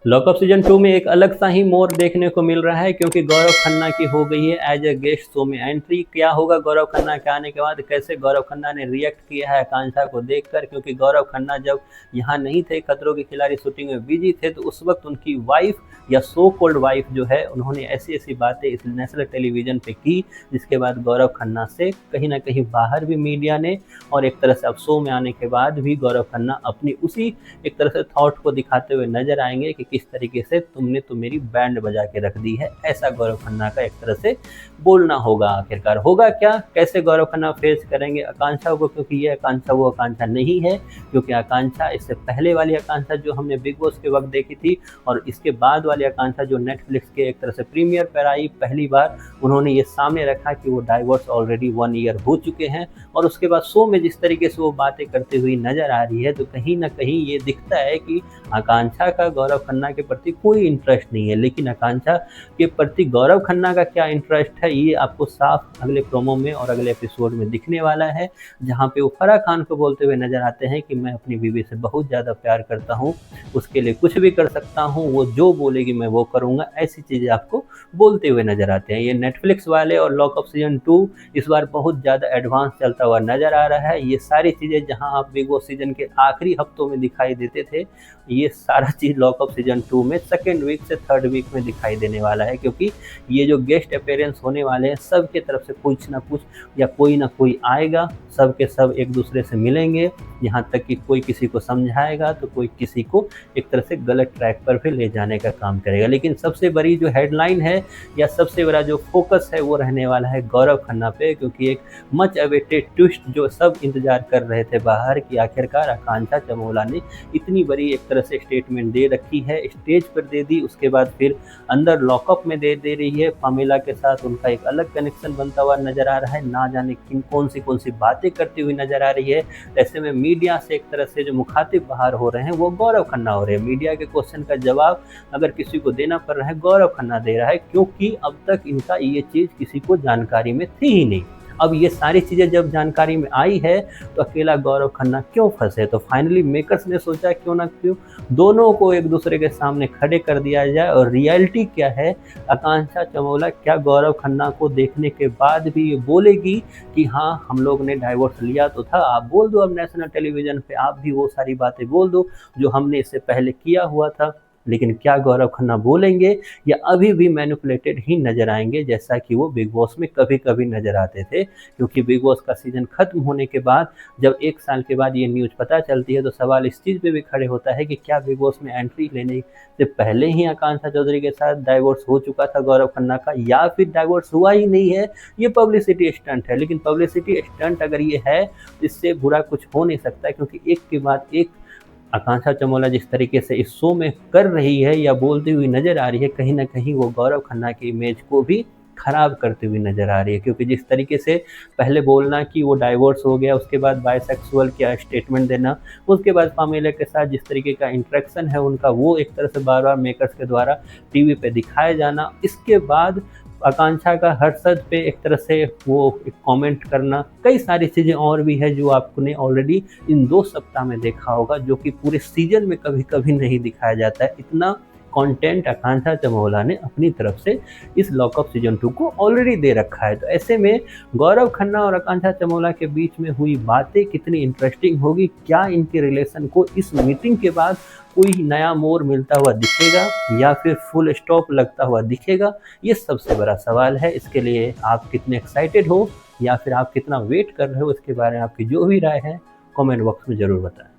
Lockup season 2 में एक अलग सा ही मोड़ देखने को मिल रहा है क्योंकि गौरव खन्ना की हो गई है एज ए गेस्ट शो में एंट्री। क्या होगा गौरव खन्ना के आने के बाद, कैसे गौरव खन्ना ने रिएक्ट किया है आकांक्षा को देखकर, क्योंकि गौरव खन्ना जब यहाँ नहीं थे, खतरों के खिलाड़ी शूटिंग में बिजी थे, तो उस वक्त उनकी वाइफ या सो कॉल्ड वाइफ जो है, उन्होंने ऐसी ऐसी बातें इस नेशनल टेलीविजन पे की जिसके बाद गौरव खन्ना से कहीं ना कहीं बाहर भी मीडिया ने, और एक तरह से अब शो में आने के बाद भी गौरव खन्ना अपनी उसी एक तरह से थॉट को दिखाते हुए नजर आएंगे कि किस तरीके से तुमने तो मेरी बैंड बजा के रख दी है। ऐसा गौरव खन्ना का एक तरह से बोलना होगा। आखिरकार होगा क्या, कैसे गौरव खन्ना फेस करेंगे आकांक्षा को, क्योंकि ये आकांक्षा वो आकांक्षा नहीं है। क्योंकि आकांक्षा, इससे पहले वाली आकांक्षा जो हमने बिग बॉस के वक्त देखी थी और इसके बाद वाली आकांक्षा जो नेटफ्लिक्स के एक तरह से प्रीमियर पर आई, पहली बार उन्होंने ये सामने रखा कि वो डाइवोर्स ऑलरेडी 1 ईयर हो चुके हैं। और उसके बाद शो में जिस तरीके से वो बातें करते हुए नजर आ रही है, तो कहीं ना कहीं ये दिखता है कि आकांक्षा का गौरव खन्ना के प्रति कोई इंटरेस्ट नहीं है। लेकिन आकांक्षा के प्रति गौरव खन्ना का क्या इंटरेस्ट है, ये आपको साफ अगले प्रोमो में और अगले एपिसोड में दिखने वाला है, जहां पे वो फराह खान को बोलते हुए नजर आते हैं कि मैं अपनी बीवी से बहुत ज़्यादा प्यार करता हूं, उसके लिए कुछ भी कर सकता हूं, वो जो बोलेगी मैं वो करूंगा। ऐसी चीज़ें आपको बोलते हुए नजर आते हैं। ये नेटफ्लिक्स वाले और लॉकअप सीजन 2 इस बार बहुत ज़्यादा एडवांस चलता हुआ नजर आ रहा है। ये सारी चीज़ें जहां आप बिग बॉस सीजन के आखिरी हफ्तों में दिखाई देते थे, ये सारा चीज़ लॉकअप सीजन 2 में सेकेंड वीक से थर्ड वीक में दिखाई देने वाला है। क्योंकि ये जो गेस्ट अपीयरेंस होने वाले हैं, सबके तरफ से कुछ ना कुछ या कोई ना कोई आएगा, सब के सब एक दूसरे से मिलेंगे, यहाँ तक कि कोई किसी को समझाएगा तो कोई किसी को एक तरह से गलत ट्रैक पर भी ले जाने का काम करेगा। लेकिन सबसे बड़ी जो हेडलाइन है या सबसे बड़ा जो फोकस है वो रहने वाला है गौरव खन्ना पे, क्योंकि एक मच अवेटेड ट्विस्ट जो सब इंतजार कर रहे थे बाहर कि आखिरकार आकांक्षा चमोला ने इतनी बड़ी एक तरह से स्टेटमेंट दे रखी है, स्टेज पर दे दी, उसके बाद फिर अंदर लॉकअप में दे रही है। पामेला के साथ उनका एक अलग कनेक्शन बनता हुआ नजर आ रहा है, ना जाने किन कौन सी बातें करती हुई नजर आ रही है। ऐसे में मीडिया से एक तरह से जो मुखातिब बाहर हो रहे हैं वो गौरव खन्ना हो रहे हैं। मीडिया के क्वेश्चन का जवाब अगर किसी को देना पड़ रहा है, गौरव खन्ना दे रहा है, क्योंकि अब तक इनका ये चीज़ किसी को जानकारी में थी ही नहीं। अब ये सारी चीज़ें जब जानकारी में आई है तो अकेला गौरव खन्ना क्यों फंसे। तो फाइनली मेकर्स ने सोचा क्यों ना क्यों दोनों को एक दूसरे के सामने खड़े कर दिया जाए। और रियलिटी क्या है, आकांक्षा चमोला क्या गौरव खन्ना को देखने के बाद भी ये बोलेगी कि हाँ हम लोग ने डाइवोर्स लिया तो था। आप बोल दो अब नेशनल टेलीविजन पे, आप भी वो सारी बातें बोल दो जो हमने इससे पहले किया हुआ था। लेकिन क्या गौरव खन्ना बोलेंगे या अभी भी मैनिपुलेटेड ही नजर आएंगे, जैसा कि वो बिग बॉस में कभी कभी नजर आते थे। क्योंकि बिग बॉस का सीजन खत्म होने के बाद जब 1 साल के बाद ये न्यूज़ पता चलती है, तो सवाल इस चीज़ पे भी खड़े होता है कि क्या बिग बॉस में एंट्री लेने से पहले ही आकांक्षा चौधरी के साथ डाइवोर्स हो चुका था गौरव खन्ना का, या फिर डाइवोर्स हुआ ही नहीं है, ये पब्लिसिटी स्टंट है। लेकिन पब्लिसिटी स्टंट अगर ये है, इससे बुरा कुछ हो नहीं सकता, क्योंकि एक के बाद एक आकांक्षा चमोला जिस तरीके से इस शो में कर रही है या बोलती हुई नज़र आ रही है, कहीं ना कहीं वो गौरव खन्ना की इमेज को भी खराब करती हुई नज़र आ रही है। क्योंकि जिस तरीके से पहले बोलना कि वो डाइवोर्स हो गया, उसके बाद बायसेक्सुअल क्या स्टेटमेंट देना, उसके बाद पामेला के साथ जिस तरीके का इंटरेक्शन है उनका, वो एक तरह से बार बार मेकर्स के द्वारा टीवी पे दिखाया जाना, इसके बाद आकांक्षा का हर्षद पे एक तरह से वो एक कमेंट करना, कई सारी चीज़ें और भी है जो आपने ऑलरेडी इन 2 सप्ताह में देखा होगा, जो कि पूरे सीजन में कभी कभी नहीं दिखाया जाता है। इतना कंटेंट आकांक्षा चमोला ने अपनी तरफ से इस लॉकअप सीजन 2 को ऑलरेडी दे रखा है। तो ऐसे में गौरव खन्ना और आकांक्षा चमोला के बीच में हुई बातें कितनी इंटरेस्टिंग होगी, क्या इनके रिलेशन को इस मीटिंग के बाद कोई नया मोड़ मिलता हुआ दिखेगा या फिर फुल स्टॉप लगता हुआ दिखेगा, ये सबसे बड़ा सवाल है। इसके लिए आप कितने एक्साइटेड हो या फिर आप कितना वेट कर रहे हो, इसके बारे में आपकी जो भी राय है कमेंट बॉक्स में ज़रूर बताएं।